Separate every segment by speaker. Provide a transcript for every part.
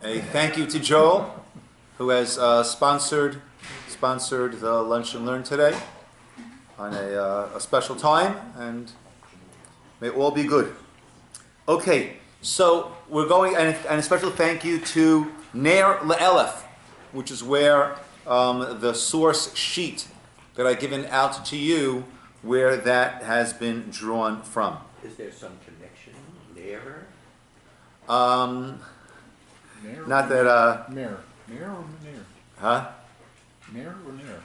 Speaker 1: A thank you to Joel, who has sponsored the Lunch and Learn today on a special time, and may all be good. Okay, so we're going, and a special thank you to Ner Le'elef, which is where the source sheet that I've given out to you, where that has been drawn from.
Speaker 2: Is there some connection there?
Speaker 1: Not that,
Speaker 3: Ner or Ner?
Speaker 1: Huh?
Speaker 3: Ner or Ner?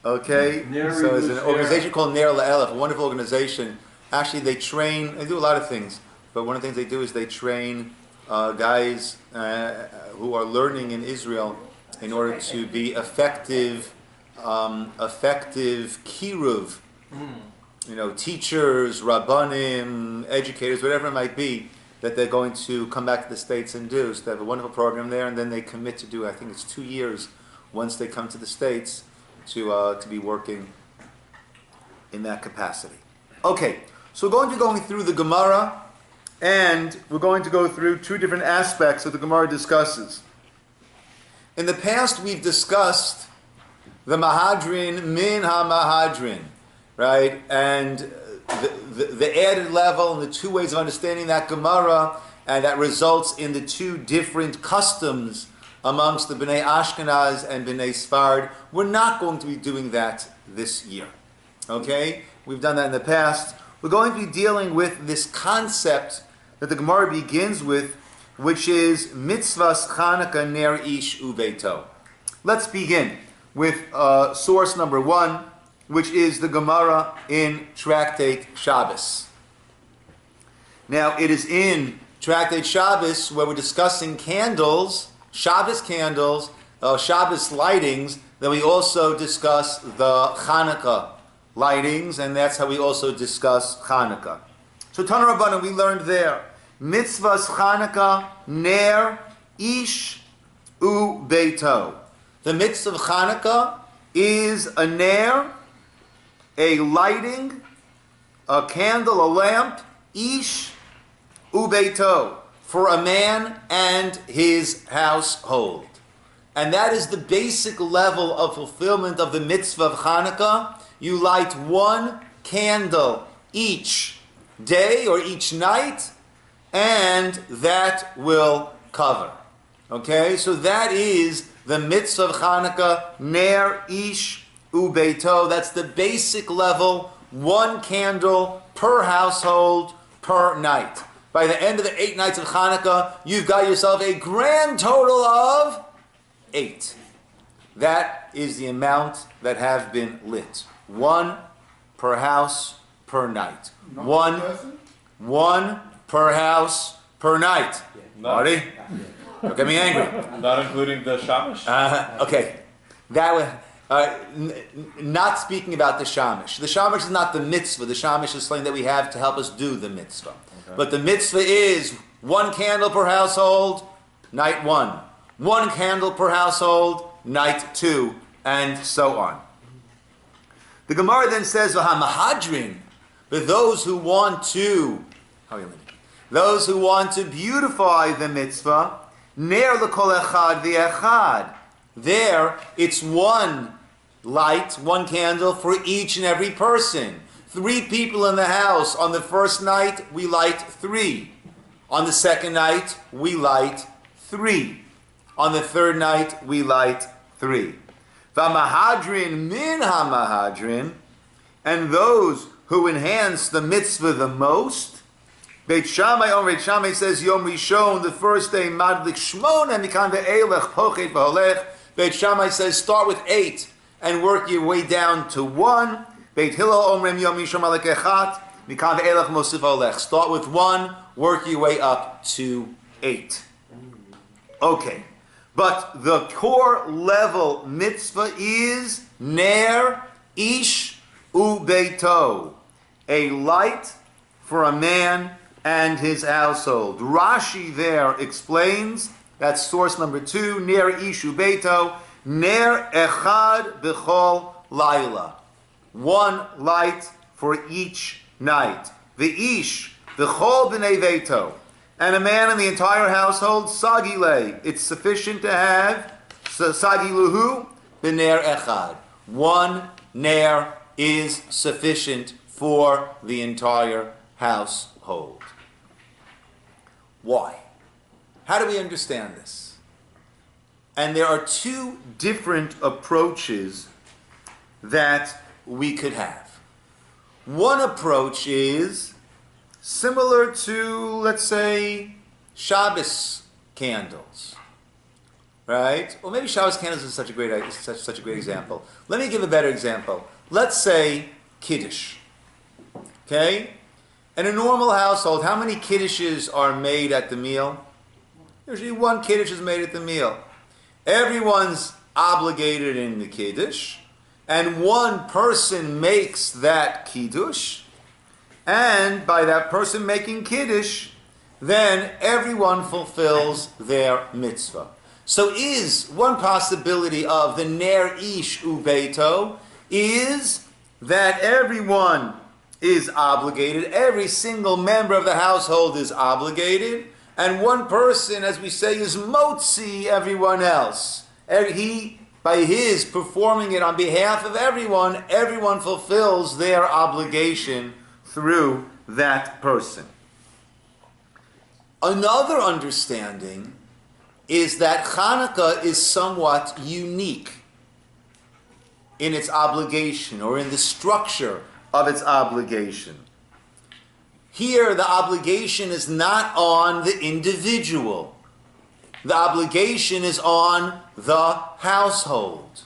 Speaker 1: Okay, so it's an organization called Ner Le'elef, a wonderful organization. Actually, they do a lot of things, but one of the things they do is they train guys who are learning in Israel in order to be effective kiruv, teachers, rabbanim, educators, whatever it might be, that they're going to come back to the States and do. So they have a wonderful program there, and then they commit to do, I think it's 2 years, once they come to the States, to be working in that capacity. Okay, so we're going to be going through the Gemara, and we're going to go through two different aspects that the Gemara discusses. In the past, we've discussed the Mahadrin min ha-Mahadrin, right? And the added level and the two ways of understanding that Gemara, and that results in the two different customs amongst the Bnei Ashkenaz and Bnei Sfard. We're not going to be doing that this year. Okay? We've done that in the past. We're going to be dealing with this concept that the Gemara begins with, which is Mitzvahs Chanukah Ner Ish Uveito. Let's begin with source number 1, which is the Gemara in Tractate Shabbos. Now, it is in Tractate Shabbos where we're discussing candles, Shabbos candles, Shabbos lightings, then we also discuss the Chanukah lightings, and that's how we also discuss Chanukah. So, Tana Rabbanan, we learned there, Mitzvahs Chanukah Ner Ish U Beito. The mitzvah of Chanukah is a ner, a lighting, a candle, a lamp, ish ubeito, for a man and his household. And that is the basic level of fulfillment of the mitzvah of Chanukah. You light one candle each day or each night, and that will cover. Okay, so that is the mitzvah of Chanukah, ner ish ubeito. That's the basic level, one candle per household per night. By the end of the 8 nights of Chanukah, you've got yourself a grand total of 8. That is the amount that have been lit. 1 per house per night. One per house per night. Marty? Don't get me angry.
Speaker 4: Not including the shamash?
Speaker 1: Okay. Not speaking about the shamash. The shamash is not the mitzvah. The shamash is something that we have to help us do the mitzvah. Okay. But the mitzvah is 1 candle per household, night 1. 1 candle per household, night 2, and so on. The Gemara then says, V'hamahadrin, but those who want to beautify the mitzvah, ner l'kol echad v'echad. There, it's 1 light, 1 candle for each and every person. 3 people in the house. On the first night, we light 3. On the second night, we light 3. On the third night, we light 3. V'amahadrin min ha-mahadrin, and those who enhance the mitzvah the most, Beit Shammai says Yom Rishon, the first day, Madlik Shmona Mikan ve'elech pochet v'holech. Beit Shammai says start with 8 and work your way down to 1. Beit Hillel Omrim Yom Rishon Malek Echat Mikan ve'elech mosif v'holech. Start with 1, work your way up to 8. Okay, but the core level mitzvah is Ner Ish Ubeito, a light for a man and his household. Rashi there explains, that's source number 2, Ner Ish Ubeito, Ner Echad B'chol Laila. 1 light for each night. The Ish, B'chol B'nei Veito, and a man in the entire household, sagile. It's sufficient to have sagiluhu b'ner echad. One ner is sufficient for the entire household. Why? How do we understand this? And there are two different approaches that we could have. One approach is similar to, let's say, Shabbos candles, right? Or maybe Shabbos candles is such a great example. Let me give a better example. Let's say Kiddush, okay? In a normal household, how many Kiddushes are made at the meal? Usually one Kiddush is made at the meal. Everyone's obligated in the Kiddush, and one person makes that Kiddush, and by that person making Kiddush, then everyone fulfills their mitzvah. So is one possibility of the Ner Ish Ubeito is that everyone is obligated, every single member of the household is obligated, and one person, as we say, is motzi everyone else. He, by his performing it on behalf of everyone, everyone fulfills their obligation through that person. Another understanding is that Chanukah is somewhat unique in its obligation or in the structure of its obligation. Here, the obligation is not on the individual. The obligation is on the household.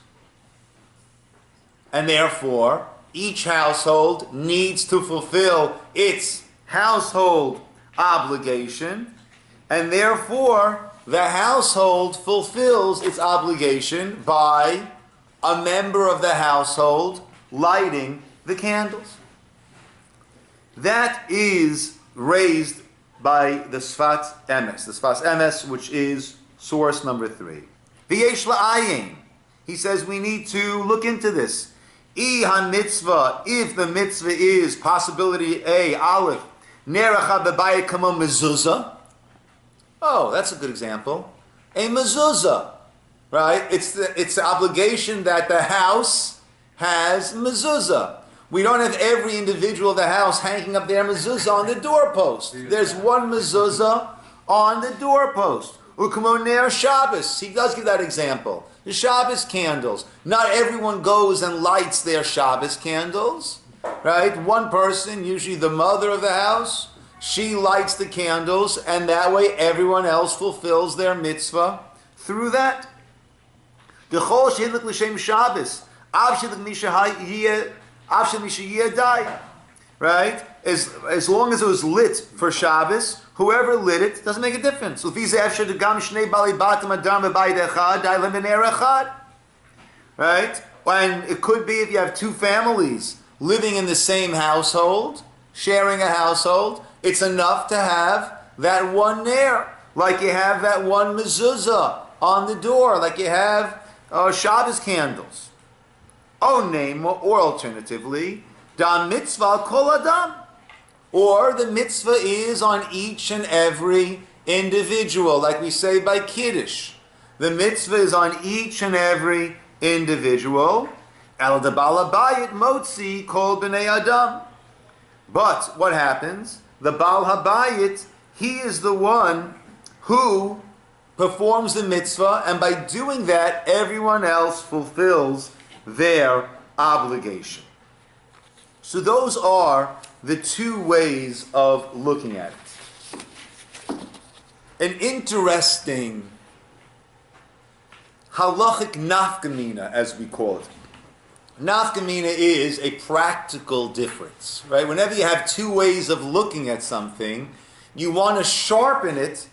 Speaker 1: And therefore, each household needs to fulfill its household obligation, and therefore, the household fulfills its obligation by a member of the household lighting the candles. That is raised by the Sfat Emes, which is source number 3. V'yesh la'ayin. He says we need to look into this. Mitzvah, if the mitzvah is possibility A, Aleph, Neracha bebayit kamo mezuzah. Oh, that's a good example. A mezuzah, right? It's the obligation that the house has mezuzah. We don't have every individual of the house hanging up their mezuzah on the doorpost. There's one mezuzah on the doorpost. Ukmo ner Shabbos. He does give that example. The Shabbos candles. Not everyone goes and lights their Shabbos candles, right? One person, usually the mother of the house, she lights the candles, and that way everyone else fulfills their mitzvah through that. D'chol shehidlik l'shem Shabbos. Av shehidlik misha right? As long as it was lit for Shabbos, whoever lit it doesn't make a difference. Right? And it could be if you have two families living in the same household, sharing a household, it's enough to have that one ner, like you have that one mezuzah on the door, like you have Shabbos candles. Or alternatively, da mitzvah kol adam. Or the mitzvah is on each and every individual, like we say by Kiddush. The mitzvah is on each and every individual. El de balabayit motzi kol b'nei adam. But what happens? The Baal Habayit, he is the one who performs the mitzvah, and by doing that, everyone else fulfills their obligation. So those are the two ways of looking at it. An interesting halachic nafkamina, as we call it. Nafkamina is a practical difference, right? Whenever you have two ways of looking at something, you want to sharpen it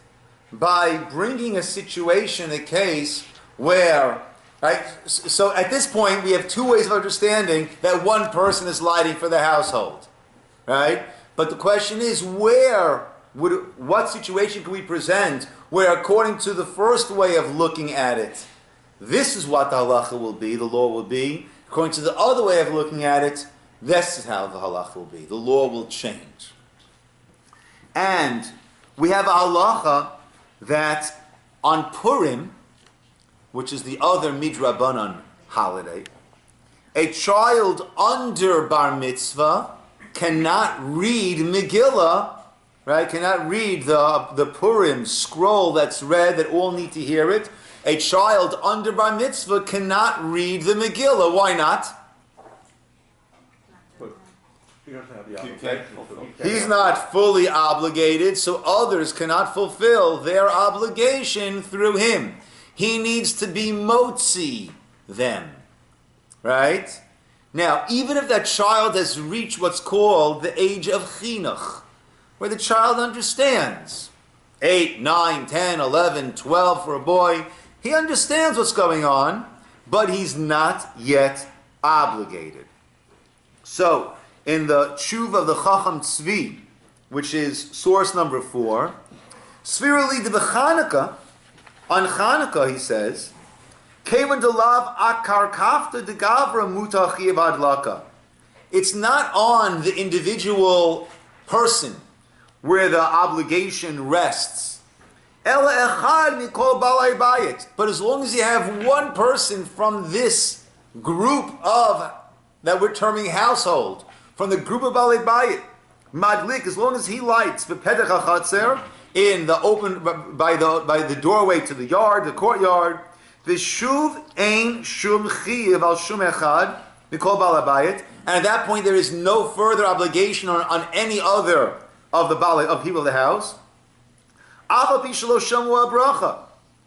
Speaker 1: by bringing a situation, a case where, right? So at this point, we have two ways of understanding that one person is lighting for the household, right? But the question is, what situation can we present where, according to the first way of looking at it, this is what the halacha will be, the law will be. According to the other way of looking at it, this is how the halacha will be. The law will change. And we have a halacha that on Purim, which is the other Midrabanan holiday, a child under bar mitzvah cannot read Megillah, right? Cannot read the Purim scroll that's read, that all need to hear it. A child under bar mitzvah cannot read the Megillah. Why not?
Speaker 2: He doesn't have the obligation.
Speaker 1: He's not fully obligated, so others cannot fulfill their obligation through him. He needs to be motzi them. Right? Now, even if that child has reached what's called the age of chinuch, where the child understands, 8, 9, 10, 11, 12 for a boy, he understands what's going on, but he's not yet obligated. So, in the tshuva of the Chacham Tzvi, which is source number 4, Svirali de Chanukah, on Chanukah he says, Kevan delav akar kafta de gavra muta chiyav adlaka. It's not on the individual person where the obligation rests. Ela echad mikol balai bayit. But as long as you have one person from this group of, that we're terming household, from the group of balai bayit, madlik, as long as he lights b'petach hachatzer, in the open, by the doorway to the yard, the courtyard, V'shuv ein shum chiyav al shum echad mikol balai bayit, and at that point there is no further obligation on any other of the balai, of people of the house. Afa pi shelo shamu bracha,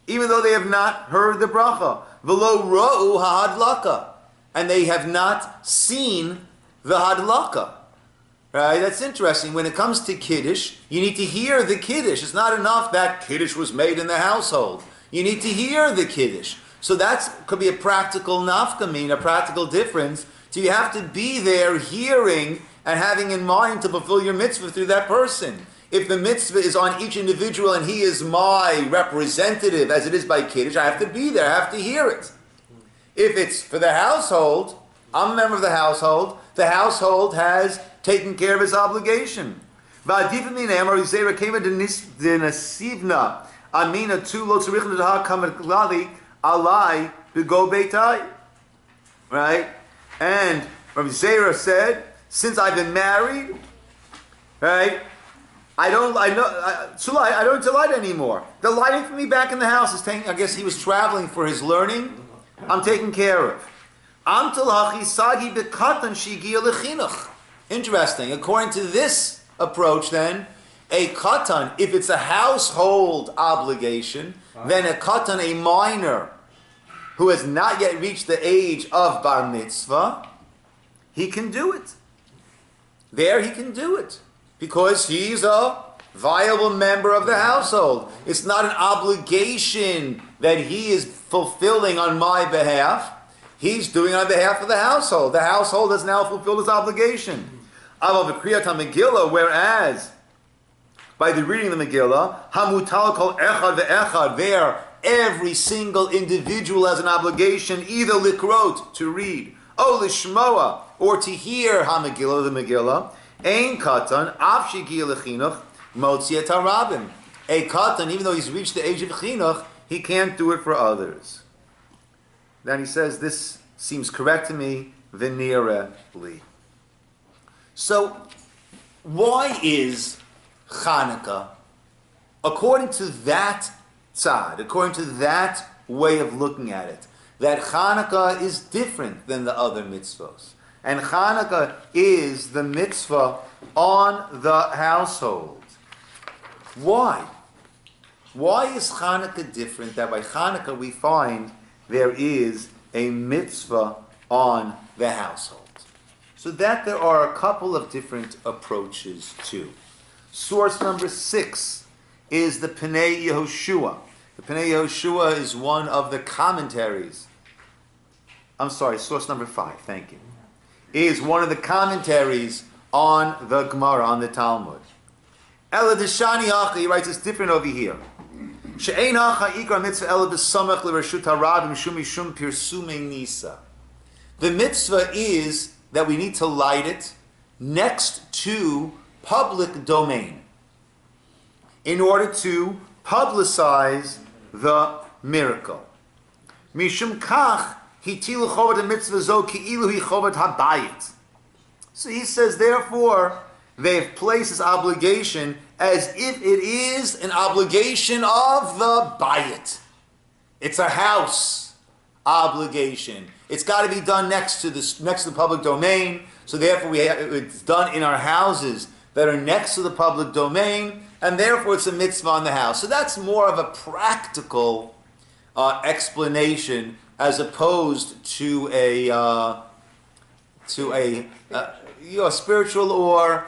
Speaker 1: even though they have not heard the bracha. V'lo ra'u ha'adlaka, and they have not seen the hadlaka. Right? That's interesting. When it comes to Kiddush, you need to hear the Kiddush. It's not enough that Kiddush was made in the household. You need to hear the Kiddush. So that could be a practical nafkamin, a practical difference. So you have to be there hearing and having in mind to fulfill your mitzvah through that person. If the mitzvah is on each individual and he is my representative, as it is by Kiddush, I have to be there, I have to hear it. If it's for the household, I'm a member of the household has taken care of his obligation. Amina tu lo tzarich l'dahar kameklali alai b'go beitai. Right? And Rabbi Zera said, since I've been married, right, I don't delight anymore. The lighting for me back in the house is taking, I guess he was traveling for his learning. I'm taken care of. Am talachi sagi b'katan shigia lechinuch. Interesting. According to this approach then, a katan, if it's a household obligation, then a katan, a minor, who has not yet reached the age of bar mitzvah, he can do it. There he can do it. Because he's a viable member of the household. It's not an obligation that he is fulfilling on my behalf. He's doing it on behalf of the household. The household has now fulfilled its obligation. Whereas, by the reading of the Megillah, hamutal kol echad ve'echad, there every single individual has an obligation either likrot, to read, or lishmoa, or to hear ha-Megillah, the Megillah. Ein katan, af shegiya lechinuch, motzi et harabim. A katan, even though he's reached the age of chinuch, he can't do it for others. Then he says, this seems correct to me, v'nira li. So, why is Chanukah, according to that tzad, according to that way of looking at it, that Chanukah is different than the other mitzvahs? And Chanukah is the mitzvah on the household. Why? Why is Chanukah different? That by Chanukah we find there is a mitzvah on the household. So that there are a couple of different approaches to. Source number 6 is the Pnei Yehoshua. The Pnei Yehoshua is one of the commentaries. I'm sorry, source number 5, thank you. Is one of the commentaries on the Gemara, on the Talmud. Ela Deshani Acha, he writes it's different over here. She'ein Acha Ikra Mitzvah Ela B'Samach L'Rashut HaRab Mishum Mishum Pirsumei Nisa. The mitzvah is that we need to light it next to public domain. in order to publicize the miracle. Mishum kach hitilu chovat mitzvah zo ki'ilu hi chovat habayit. So he says, therefore, they have placed this obligation as if it is an obligation of the bayit. It's a house obligation. It's got to be done next to the public domain. So therefore, it's done in our houses that are next to the public domain, and therefore it's a mitzvah on the house. So that's more of a practical explanation as opposed to a spiritual or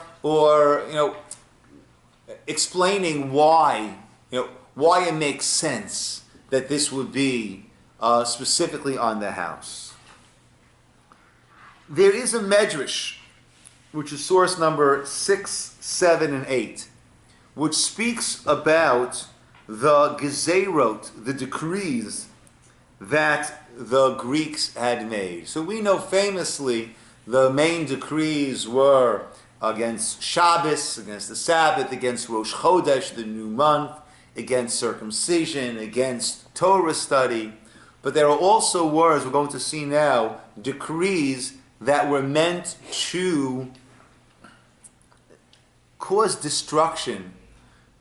Speaker 1: explaining why it makes sense that this would be specifically on the house. There is a medrash, which is source number 6, 7, and 8, which speaks about the gezerot, the decrees that the Greeks had made. So we know famously the main decrees were against Shabbos, against the Sabbath, against Rosh Chodesh, the new month, against circumcision, against Torah study. But there are also words, we're going to see now, decrees that were meant to cause destruction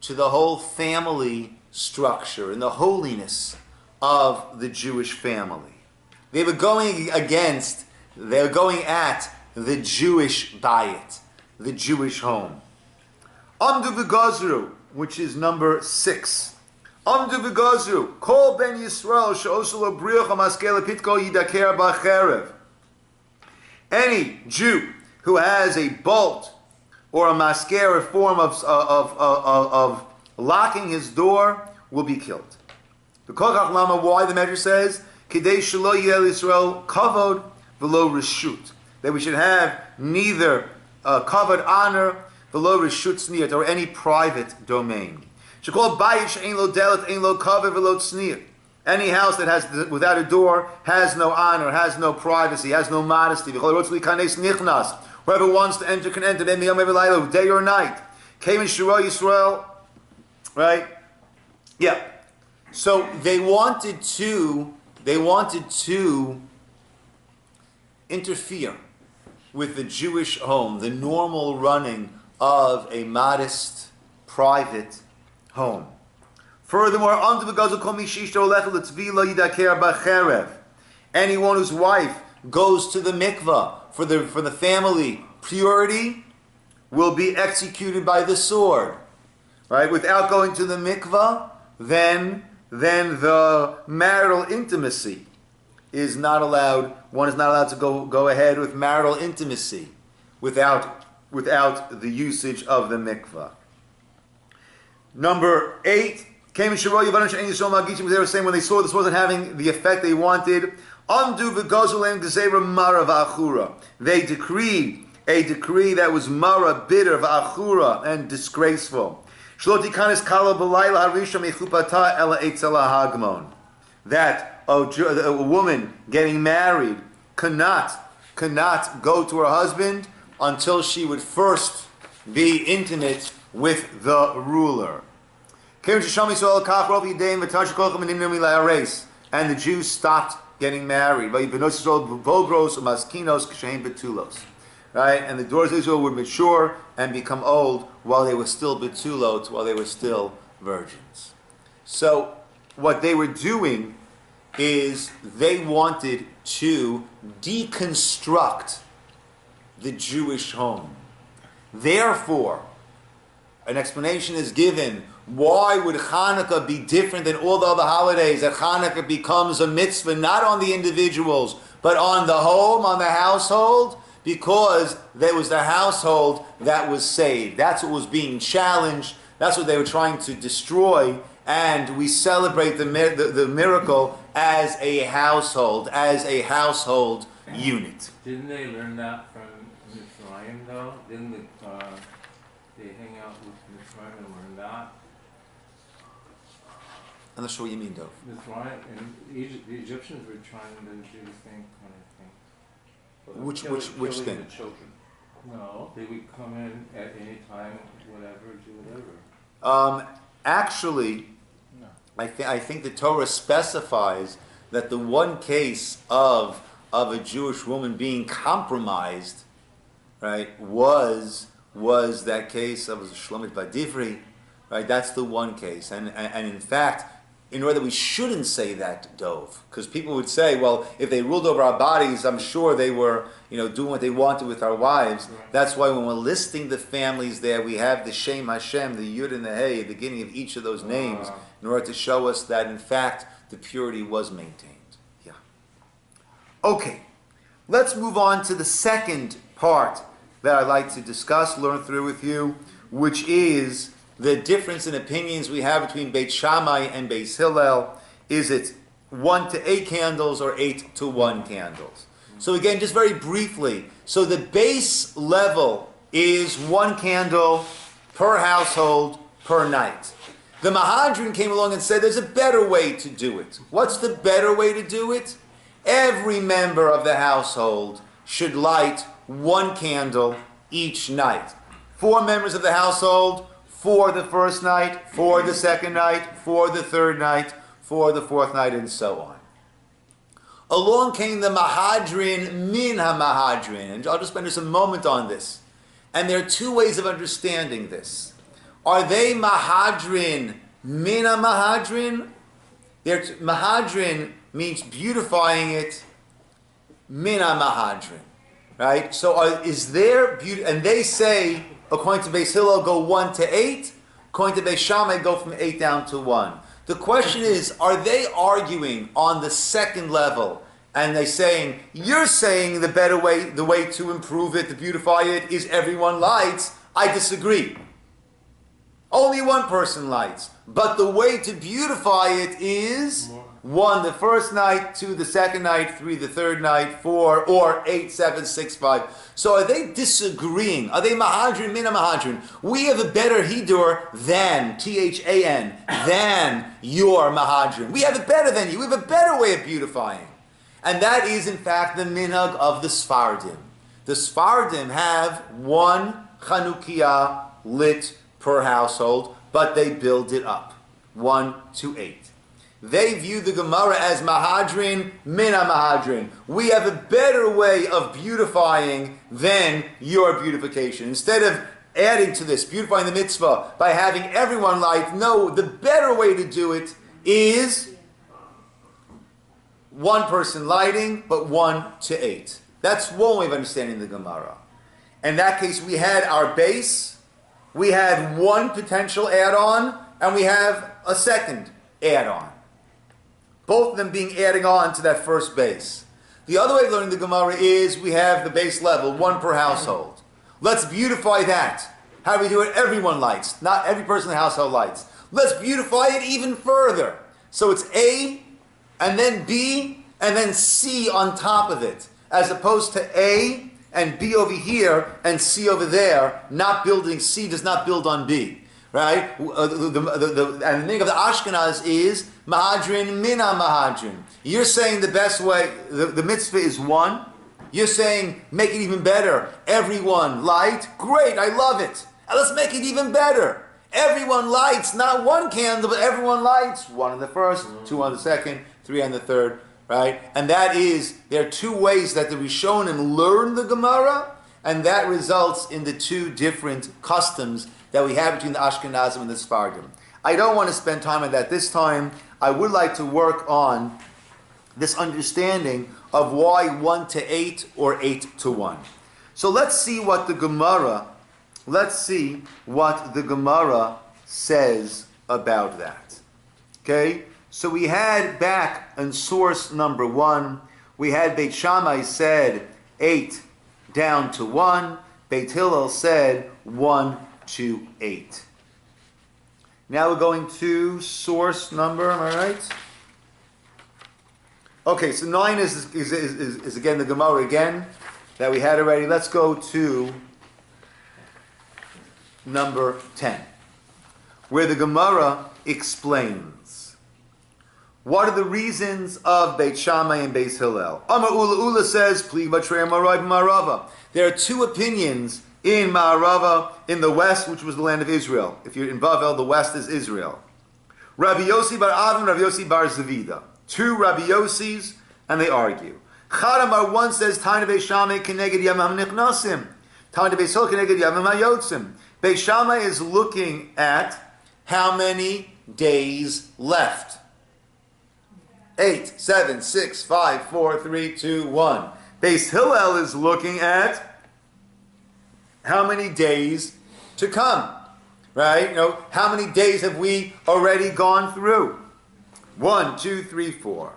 Speaker 1: to the whole family structure and the holiness of the Jewish family. They were going at the Jewish bayit, the Jewish home. Amdu v'gazru, which is number 6. Amdu v'gazru, kol ben Yisroel she'oselo briach ha'maskeh lepitko yidaker b'cherev. Any Jew who has a bolt or a masker, a form of locking his door, will be killed. Why the measure says, Kidei shelo yeh Yisroel kavod v'lo reshut, that we should have neither kavod honor v'lo reshut tzniut, or any private domain. Shekol bayit she'ein lo delet ein lo kavod v'lo tzniut. Any house that has without a door has no honor, has no privacy, has no modesty. Whoever wants to enter can enter, day or night. Came in Shiro Yisroel, right? Yeah. So they wanted to interfere with the Jewish home, the normal running of a modest, private home. Furthermore, anyone whose wife goes to the mikvah for the family purity will be executed by the sword. Right? Without going to the mikvah, then the marital intimacy is not allowed. One is not allowed to go ahead with marital intimacy without the usage of the mikvah. Number 8. They were saying when they saw this wasn't having the effect they wanted, they decreed a decree that was mara, bitter, v'achura, and disgraceful. That a woman getting married cannot go to her husband until she would first be intimate with the ruler. And the Jews stopped getting married. Right? And the daughters of Israel would mature and become old while they were still betulot, while they were still virgins. So what they were doing is they wanted to deconstruct the Jewish home. Therefore, an explanation is given. Why would Chanukah be different than all the other holidays? That Chanukah becomes a mitzvah not on the individuals, but on the home, on the household? Because there was the household that was saved. That's what was being challenged. That's what they were trying to destroy. And we celebrate the miracle as a household unit.
Speaker 5: Didn't they learn that from Mitzrayim, though? Didn't they hang out with Mitzrayim and learn that?
Speaker 1: I'm not sure what you mean, though.
Speaker 5: Mitzrayim and Egypt, the Egyptians were trying to do the same kind of thing.
Speaker 1: Which thing?
Speaker 2: The children.
Speaker 5: No, they would come in at any time, whatever, do whatever.
Speaker 1: Actually,
Speaker 3: No.
Speaker 1: I think the Torah specifies that the one case of a Jewish woman being compromised, right, was that case of Shlomit Badivri, right? That's the one case, and in fact, in order that we shouldn't say that, Dove, because people would say, well, if they ruled over our bodies, I'm sure they were, doing what they wanted with our wives.
Speaker 5: Right.
Speaker 1: That's why when we're listing the families there, we have the Shem Hashem, the Yud and the Hey, at the beginning of each of those names, in order to show us that, in fact, the purity was maintained. Yeah. Okay, let's move on to the second part that I'd like to discuss, learn through with you, which is the difference in opinions we have between Beit Shammai and Beit Hillel. Is it 1 to 8 candles or 8 to 1 candles? So again, just very briefly, so the base level is 1 candle per household per night. The Mahadran came along and said there's a better way to do it. What's the better way to do it? Every member of the household should light 1 candle each night. 4 members of the household, for the first night, for the second night, for the third night, for the fourth night, and so on. Along came the Mahadrin min ha-Mahadrin, and I'll just spend just a moment on this. And there are 2 ways of understanding this. Are they Mahadrin min ha-Mahadrin? Mahadrin means beautifying it, min ha-Mahadrin, right? So is there beauty? And they say, according to Beis Hillel, go 1 to 8. According to Beis Shammai, go from 8 down to 1. The question is, are they arguing on the second level? And they're saying, you're saying the better way, the way to improve it, to beautify it, is everyone lights. I disagree. Only one person lights. But the way to beautify it is 1 the first night, 2 the second night, 3 the third night, 4 or 8, 7, 6, 5. So are they disagreeing? Are they Mahadrin, Mina Mahadrin? We have a better Hidur than, T-H-A-N, than your Mahadrin. We have it better than you. We have a better way of beautifying. And that is, in fact, the minhag of the Sfardim. The Sfardim have 1 Chanukah lit per household, but they build it up, 1 to 8. They view the Gemara as Mahadrin, Mina Mahadrin. We have a better way of beautifying than your beautification. Instead of adding to this, beautifying the mitzvah by having everyone light, no, the better way to do it is 1 person lighting, but 1 to 8. That's one way of understanding the Gemara. In that case, we had our base, we had 1 potential add-on, and we have a second add-on. Both of them being adding on to that first base. The other way of learning the Gemara is we have the base level, 1 per household. Let's beautify that. How do we do it? Everyone lights. Not every person in the household lights. Let's beautify it even further. So it's A, and then B, and then C on top of it. As opposed to A and B over here and C over there. Not building, C does not build on B. Right? And the meaning of the Ashkenaz is Mahadrin Mina Mahadrin. You're saying the best way, the mitzvah is 1. You're saying make it even better. Everyone light. Great, I love it. And let's make it even better. Everyone lights, not 1 candle, but everyone lights. 1 on the first, 2 on the second, 3 on the third. Right? And that is, there are 2 ways that the Rishonim learn the Gemara, and that results in the 2 different customs that we have between the Ashkenazim and the Sfardim. I don't want to spend time on that this time. I would like to work on this understanding of why 1 to 8 or 8 to 1. So let's see what the Gemara says about that. Okay? So we had back in source number 1, we had Beit Shammai said 8 down to 1. Beit Hillel said 1 to 8. Now we're going to source number, am I right? Okay, so 9 is again the Gemara again that we had already. Let's go to number 10, where the Gemara explains what are the reasons of Beit Shammai and Beit Hillel. Amar Ula Ula says, there are 2 opinions in Ma'arava, in the west, which was the land of Israel. If you're in Bavel, the west is Israel. Rabbi Yossi bar Avin, Rabbi Yossi bar Zavida. Two Rabbi Yossis, and they argue. Chadamar one says, Taina Beis Shammai keneged Yamam Nichnasim. Taina Beis Hillel keneged Yamam Hayotzim. Beis Shammai is looking at how many days left. 8, 7, 6, 5, 4, 3, 2, 1. Beis Hillel is looking at how many days to come. Right? You know, how many days have we already gone through? 1, 2, 3, 4.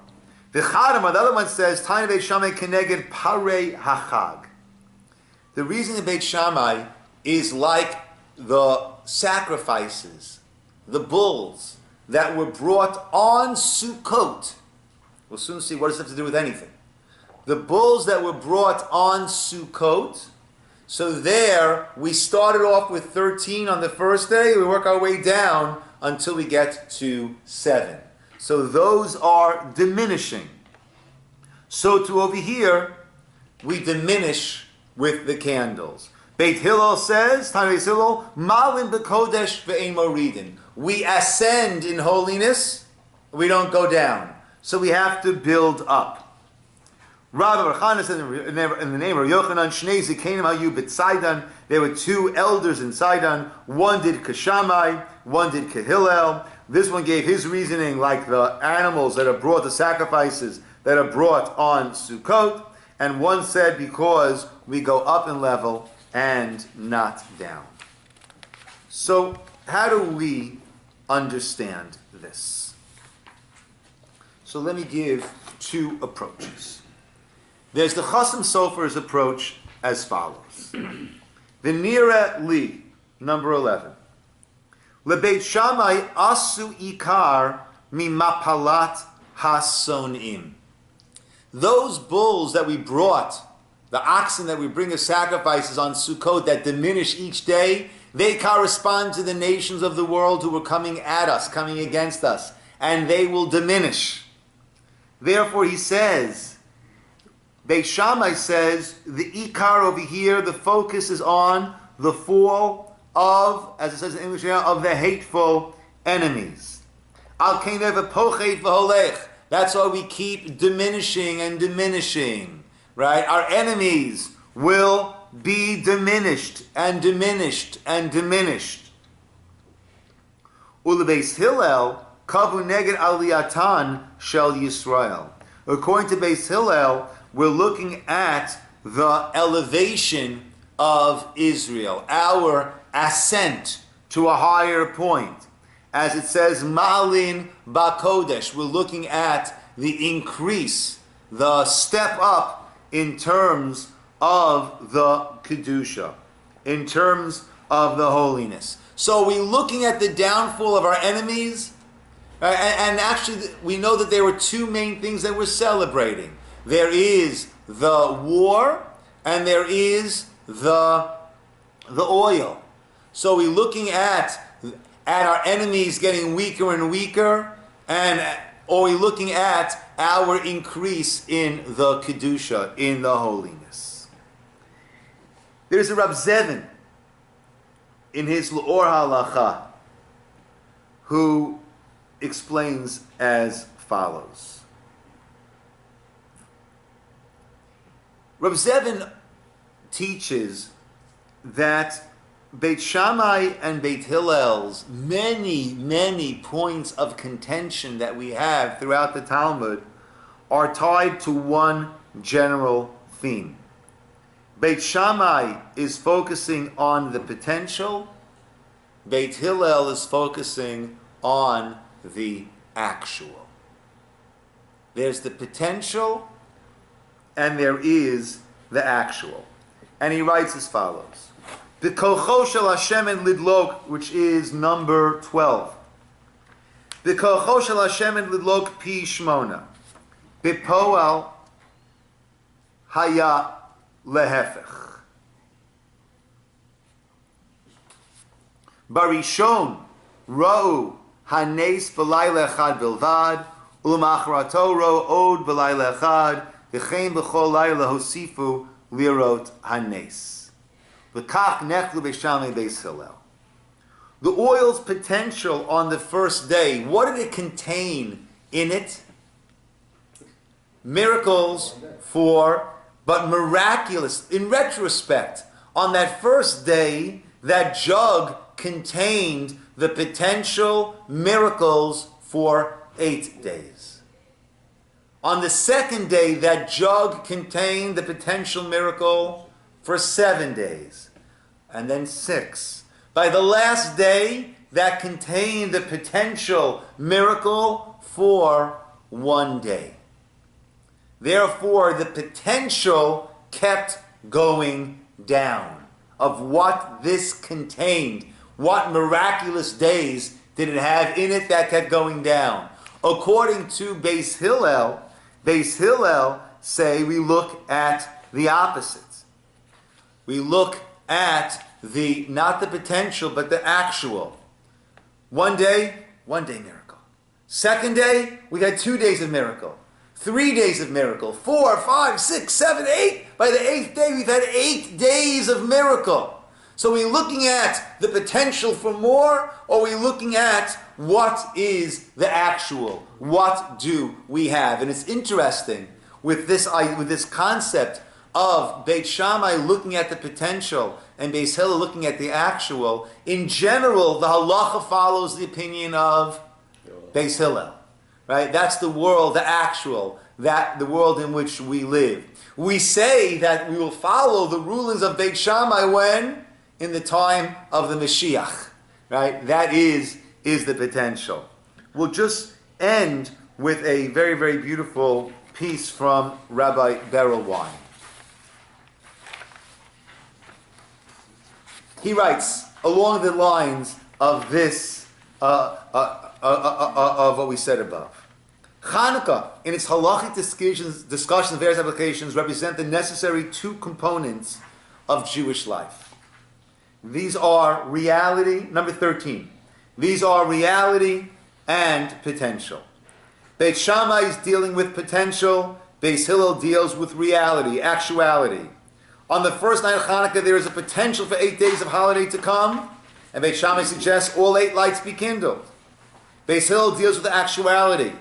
Speaker 1: The Chadam, the other one says, Taina Beis Shammai keneged Parei Hachag. The reason the Beit Shammai is like the sacrifices, the bulls that were brought on Sukkot. We'll soon see what does it have to do with anything. The bulls that were brought on Sukkot. So there, we started off with 13 on the first day. We work our way down until we get to 7. So those are diminishing. So to over here, we diminish with the candles. Beit Hillel says, Tana Beis Hillel, Malin b'kodesh ve'ein moridin. We ascend in holiness, we don't go down. So we have to build up. Rabbi Barchana said in the name of Yochanan, Shnei Zikanim Hayu b'Tzaidan. There were 2 elders in Sidon. One did Kashamai, one did Kahillel. This one gave his reasoning like the animals that are brought, the sacrifices that are brought on Sukkot. And one said because we go up in level and not down. So how do we understand this? So let me give 2 approaches. There's the Chasam Sofer's approach as follows. The Nira Li, number 11. Lebeit Shammai asu ikar mimapalat hasonim. Those bulls that we brought, the oxen that we bring as sacrifices on Sukkot that diminish each day, they correspond to the nations of the world who were coming at us, coming against us, and they will diminish. Therefore, he says, Beis Shammai says, the ikar over here, the focus is on the fall of, as it says in English, of the hateful enemies. Al keinev pochet v'holech. That's why we keep diminishing and diminishing, right? Our enemies will be diminished and diminished and diminished. Ulebeis Hillel kavu neged aliyatan shel Yisroel. According to Beis Hillel, we're looking at the elevation of Israel, our ascent to a higher point. As it says, Ma'alin Bakodesh, we're looking at the increase, the step up in terms of the Kedusha, in terms of the holiness. So we're looking at the downfall of our enemies, and actually we know that there were 2 main things that we're celebrating. There is the war, and there is the oil. So we're looking at our enemies getting weaker and weaker, or we're looking at our increase in the Kedusha, in the holiness. There's a Rab Zevin in his L'or Halacha who explains as follows. Rab Zevin teaches that Beit Shammai and Beit Hillel's many points of contention that we have throughout the Talmud are tied to one general theme. Beit Shammai is focusing on the potential. Beit Hillel is focusing on the actual. There's the potential and there is the actual. And he writes as follows. The Kolcho shel Hashem and Lidlok, which is number 12. The Kolcho shel Hashem and Lidlok pi shmona. Bipoal haya lehefech. Barishon ra'u hanes b'layla echad bilvad, u'machrato ra'u od b'layla echad, v'chein b'chol layla hosifu lirot hanes. V'kach nechlu Beis Shammai Beis Hillel. The oil's potential on the first day, what did it contain in it? Miracles but miraculous. In retrospect, on that first day, that jug contained the potential miracles for 8 days. On the second day, that jug contained the potential miracle for 7 days, and then 6. By the last day, that contained the potential miracle for 1 day. Therefore, the potential kept going down of what this contained. What miraculous days did it have in it that kept going down? According to Beis Hillel say we look at the opposites. We look at not the potential, but the actual. 1 day miracle. Second day, we had 2 days of miracle. 3 days of miracle. 4, 5, 6, 7, 8. By the 8th day, we've had 8 days of miracle. So are we looking at the potential for more, or are we looking at what is the actual? What do we have? And it's interesting with this concept of Beit Shammai looking at the potential and Beis Hillel looking at the actual. In general, the halacha follows the opinion of Beis Hillel. Right? That's the world, the actual, the world in which we live. We say that we will follow the rulings of Beit Shammai when? In the time of the Mashiach. Right? That is the potential. We'll just end with a very, very beautiful piece from Rabbi Berelwein. He writes along the lines of this, of what we said above. Chanukah, in its halachic discussions of various applications, represent the necessary 2 components of Jewish life. These are reality, number 13. These are reality and potential. Beit Shammai is dealing with potential. Beis Hillel deals with reality, actuality. On the first night of Chanukah, there is a potential for 8 days of holiday to come, and Beit Shammai suggests all 8 lights be kindled. Beis Hillel deals with the actuality,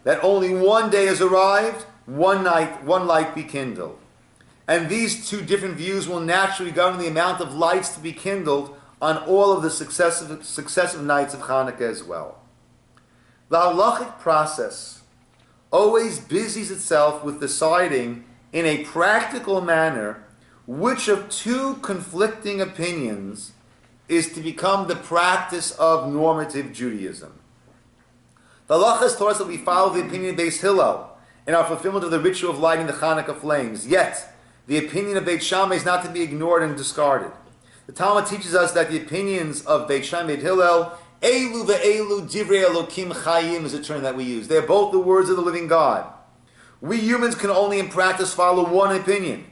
Speaker 1: that only 1 day has arrived, 1 light be kindled. And these 2 different views will naturally govern the amount of lights to be kindled on all of the successive nights of Chanukah as well. The halachic process always busies itself with deciding in a practical manner which of 2 conflicting opinions is to become the practice of normative Judaism. The halacha has taught us that we follow the opinion of Beis Hillel in our fulfillment of the ritual of lighting the Chanukah flames. Yet, the opinion of Beit Shammai is not to be ignored and discarded. The Talmud teaches us that the opinions of Beit Shammai and Hillel, Elu ve'elu divrei Elokim chayim is a term that we use. They are both the words of the living God. We humans can only in practice follow one opinion,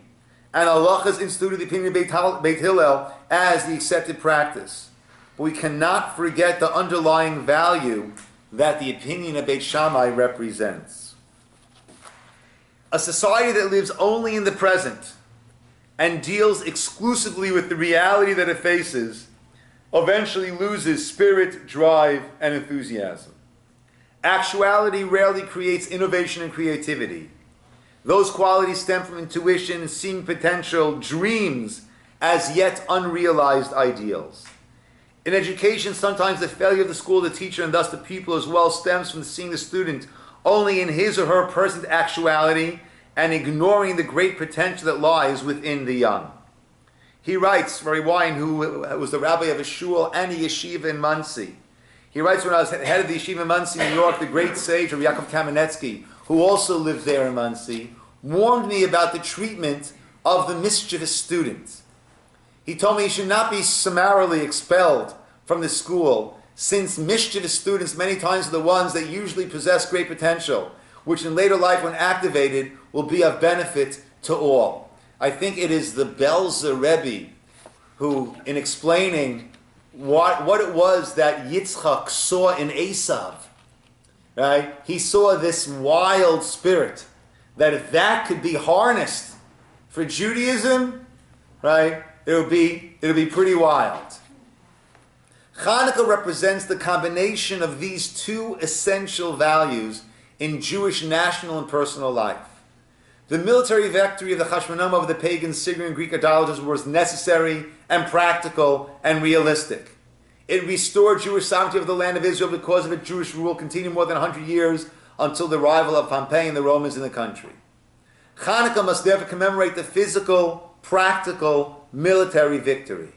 Speaker 1: and Allah has instituted the opinion of Beit Hillel as the accepted practice. But we cannot forget the underlying value that the opinion of Beit Shammai represents. A society that lives only in the present and deals exclusively with the reality that it faces eventually loses spirit, drive, and enthusiasm. Actuality rarely creates innovation and creativity. Those qualities stem from intuition, seeing potential, dreams as yet unrealized ideals. In education, sometimes the failure of the school, the teacher, and thus the pupil as well stems from seeing the student only in his or her present actuality and ignoring the great potential that lies within the young. He writes, Irvine, who was the rabbi of a shul and a yeshiva in Monsey. He writes, when I was head of the yeshiva in Monsey, New York, the great sage Rabbi Yaakov Kamenetsky, who also lived there in Monsey, warned me about the treatment of the mischievous student. He told me he should not be summarily expelled from the school, since mischievous students many times are the ones that usually possess great potential, which in later life, when activated, will be of benefit to all. I think it is the Belzer Rebbe who, in explaining what it was that Yitzchak saw in Esav, right? He saw this wild spirit, that if that could be harnessed for Judaism, right, It'll be pretty wild. Chanukah represents the combination of these two essential values in Jewish national and personal life. The military victory of the Hashmonaim over the pagan Syrian Greek idolaters was necessary and practical and realistic. It restored Jewish sovereignty of the land of Israel because of it. Jewish rule continued more than 100 years until the arrival of Pompey and the Romans in the country. Chanukah must therefore commemorate the physical, practical, military victory.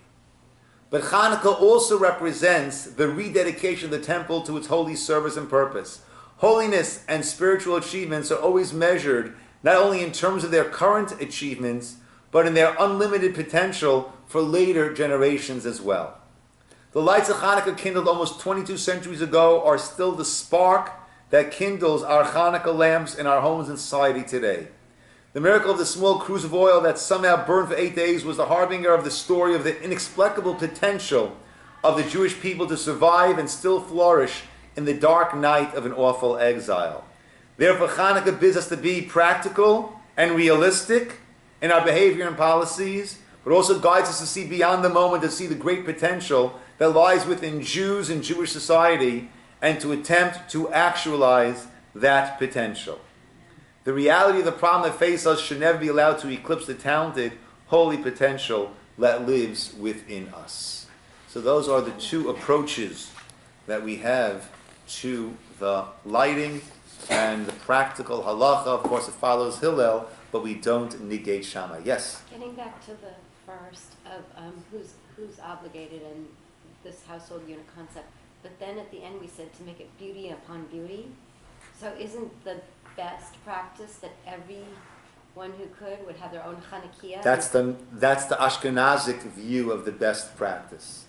Speaker 1: But Chanukah also represents the rededication of the temple to its holy service and purpose. Holiness and spiritual achievements are always measured not only in terms of their current achievements, but in their unlimited potential for later generations as well. The lights of Chanukah kindled almost 22 centuries ago are still the spark that kindles our Chanukah lamps in our homes and society today. The miracle of the small cruse of oil that somehow burned for 8 days was the harbinger of the story of the inexplicable potential of the Jewish people to survive and still flourish in the dark night of an awful exile. Therefore, Chanukah bids us to be practical and realistic in our behavior and policies, but also guides us to see beyond the moment, to see the great potential that lies within Jews and Jewish society, and to attempt to actualize that potential. The reality of the problem that faces us should never be allowed to eclipse the talented, holy potential that lives within us. So those are the two approaches that we have to the lighting and the practical halacha. Of course, it follows Hillel, but we don't negate Shammai. Yes?
Speaker 6: Getting back to the first of who's obligated in this household unit concept, but then at the end we said to make it beauty upon beauty. So isn't the best practice that everyone who could would have their own Chanukah?
Speaker 1: That's the Ashkenazic view of the best practice.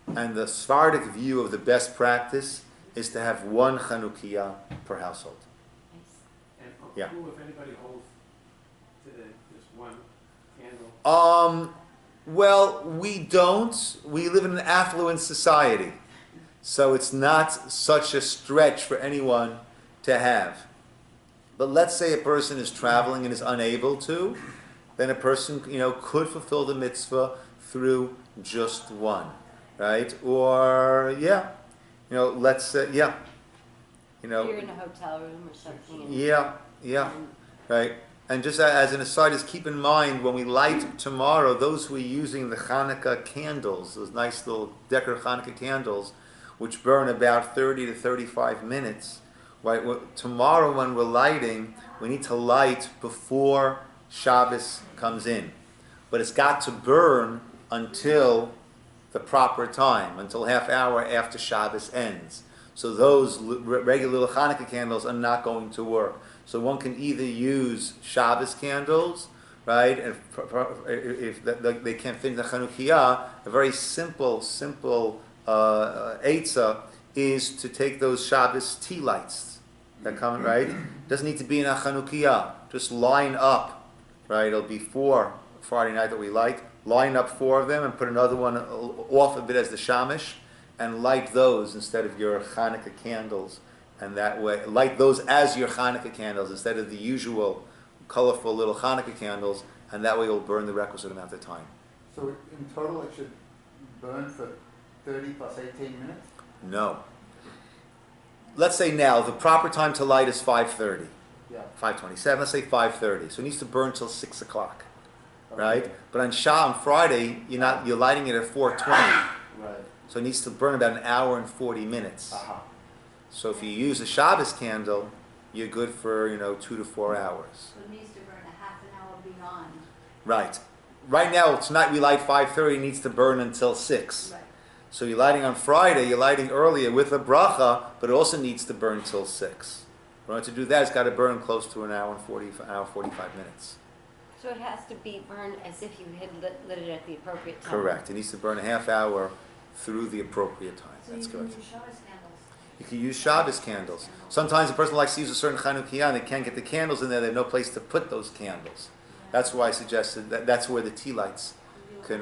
Speaker 1: And the Sephardic view of the best practice is to have one Chanukah per household.
Speaker 6: Nice.
Speaker 2: And
Speaker 1: Yeah.
Speaker 2: who, if anybody, holds today this one candle?
Speaker 1: Well, we don't. We live in an affluent society. So it's not such a stretch for anyone to have. But let's say a person is traveling and is unable to, then a person, could fulfill the mitzvah through just one, right? Or, let's say,
Speaker 6: You're in a hotel room or something.
Speaker 1: Right. And just as an aside, just keep in mind when we light tomorrow, those who are using the Chanukah candles, those nice little decorative Chanukah candles, which burn about 30 to 35 minutes, right? Tomorrow when we're lighting, we need to light before Shabbos comes in. But it's got to burn until the proper time, until half hour after Shabbos ends. So those regular little Chanukah candles are not going to work. So one can either use Shabbos candles, right? And if they can't fit in the Chanukah, a very simple eitzah is to take those Shabbos tea lights that come, right? Doesn't need to be in a Chanukah. Just line up, right? It'll be 4 Friday night that we light. Line up 4 of them and put another one off of it as the shamish, and light those instead of your Chanukah candles. And that way, light those as your Chanukah candles instead of the usual colorful little Chanukah candles, and that way it will burn the requisite amount of time.
Speaker 7: So in total it should burn for 30 plus 18 minutes?
Speaker 1: No. Let's say now the proper time to light is 5:30.
Speaker 7: Yeah.
Speaker 1: 5:27. Let's say 5:30. So it needs to burn till 6 o'clock,
Speaker 7: Okay.
Speaker 1: right? But on Friday, you're lighting it at 4:20.
Speaker 7: Right.
Speaker 1: So it needs to burn about an hour and 40 minutes.
Speaker 7: Uh-huh.
Speaker 1: So if you use a Shabbos candle, you're good for 2 to 4 hours.
Speaker 8: So it needs to burn a half an hour beyond.
Speaker 1: Right. Right now, tonight we light 5:30. It needs to burn until 6.
Speaker 8: Right.
Speaker 1: So you're lighting on Friday, you're lighting earlier with a bracha, but it also needs to burn till 6. In order to do that, it's got to burn close to an hour and 45 minutes.
Speaker 6: So it has to be burned as if you had lit it at the appropriate time.
Speaker 1: Correct. It needs to burn a half hour through the appropriate time.
Speaker 8: So
Speaker 1: That's
Speaker 8: you can
Speaker 1: correct.
Speaker 8: use Shabbos candles.
Speaker 1: You can use Shabbos candles. Sometimes a person likes to use a certain Chanukah and they can't get the candles in there. They have no place to put those candles. That's why I suggested that's where the tea lights can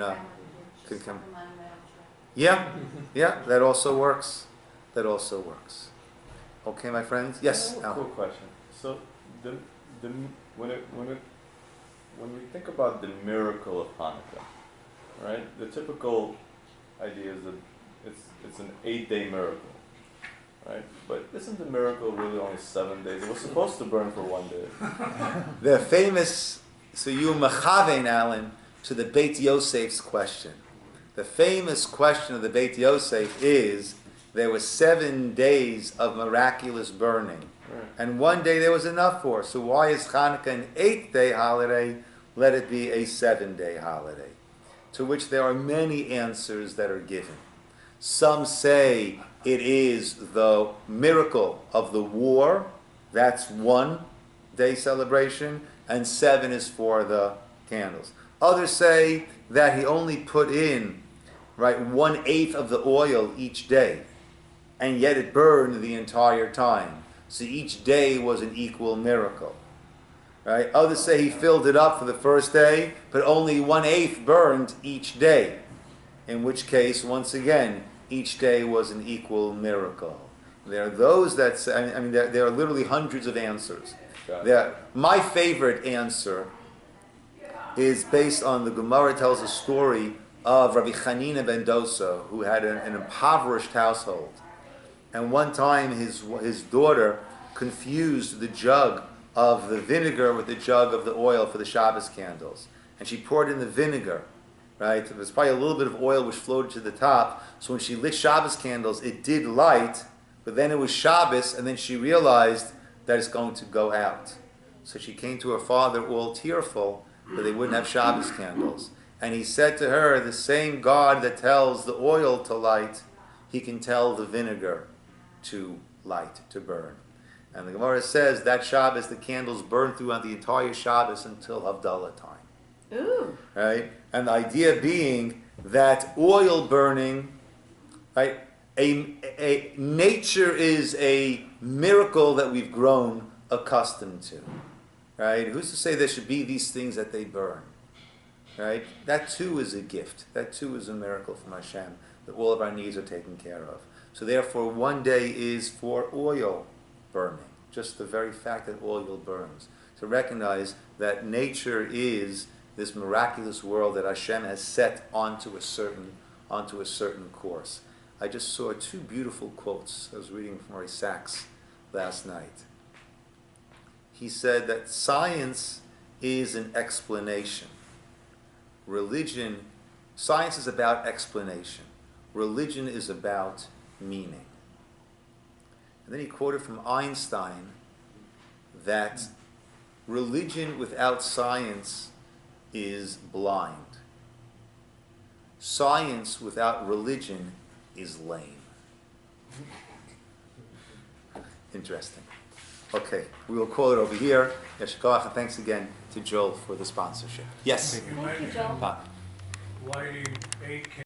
Speaker 1: come. Yeah, that also works. Okay, my friends. Yes,
Speaker 4: I have a
Speaker 1: Al.
Speaker 4: cool question. So, when we think about the miracle of Hanukkah, right? The typical idea is that it's an 8-day miracle, right? But isn't the miracle really only 7 days? It was supposed to burn for 1 day.
Speaker 1: The famous, so you mechavein, Alan, to the Beit Yosef's question. The famous question of the Beit Yosef is, there were 7 days of miraculous burning.
Speaker 4: Right.
Speaker 1: And 1 day there was enough for. So why is Chanukah an 8-day holiday? Let it be a 7-day holiday. To which there are many answers that are given. Some say it is the miracle of the war. That's 1 day celebration. And 7 is for the candles. Others say that he only put in, right, 1/8 of the oil each day. And yet it burned the entire time. So each day was an equal miracle. Right? Others say he filled it up for the first day, but only 1/8 burned each day. In which case, once again, each day was an equal miracle. There are those that say, I mean, there are literally hundreds of answers. My favorite answer is based on the Gemara tells a story of Rabbi Chanina ben Dosa, who had an impoverished household. And one time his daughter confused the jug of the vinegar with the jug of the oil for the Shabbos candles. And she poured in the vinegar, right? There was probably a little bit of oil which floated to the top. So when she lit Shabbos candles, it did light, but then it was Shabbos, and then she realized that it's going to go out. So she came to her father all tearful that they wouldn't have Shabbos candles. And he said to her, the same God that tells the oil to light, he can tell the vinegar to light, to burn. And the Gemara says that Shabbos, the candles burned throughout the entire Shabbos until Havdalah time.
Speaker 6: Ooh.
Speaker 1: Right? And the idea being that oil burning, right? A nature is a miracle that we've grown accustomed to. Right? Who's to say there should be these things that they burn? Right? That too is a gift. That too is a miracle from Hashem, that all of our needs are taken care of. So therefore 1 day is for oil burning. Just the very fact that oil burns. To recognize that nature is this miraculous world that Hashem has set onto a certain course. I just saw 2 beautiful quotes. I was reading from Ray Sachs last night. He said that science is an explanation. Science is about explanation. Religion is about meaning. And then he quoted from Einstein that religion without science is blind. Science without religion is lame. Interesting. Okay, we will call it over here. Yeshikoach, and thanks again to Joel for the sponsorship. Yes?
Speaker 6: Thank you, Joel.
Speaker 1: Bob.
Speaker 9: Lighting 8